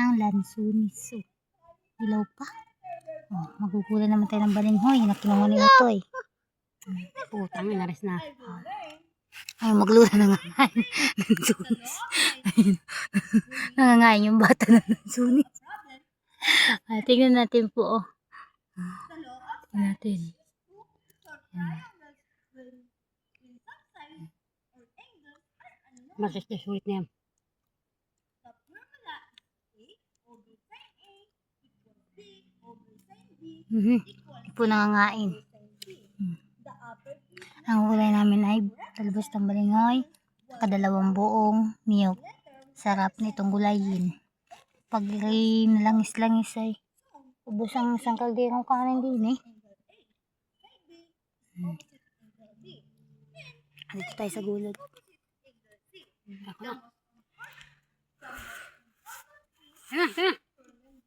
Ang lansunis. Ilaw pa. Oh, magkukulan naman tayo ng balinghoy na kinuha ni Utoy. Putang, inaris na. Ay, maglula na nga. Lansunis. Nangangain yung bata ng lansunis. Tingnan natin po. Oh. Tingnan natin. Masisulit na yan. Hindi po nangangain. Ang kulay namin ay talbos ng balinghoy, kadalawang buong niyog. Sarap nitong gulayin. Pag nalangis-langis ay ubos ang isang kalderong kanin din eh. Dito tayo sa gulod. Tara.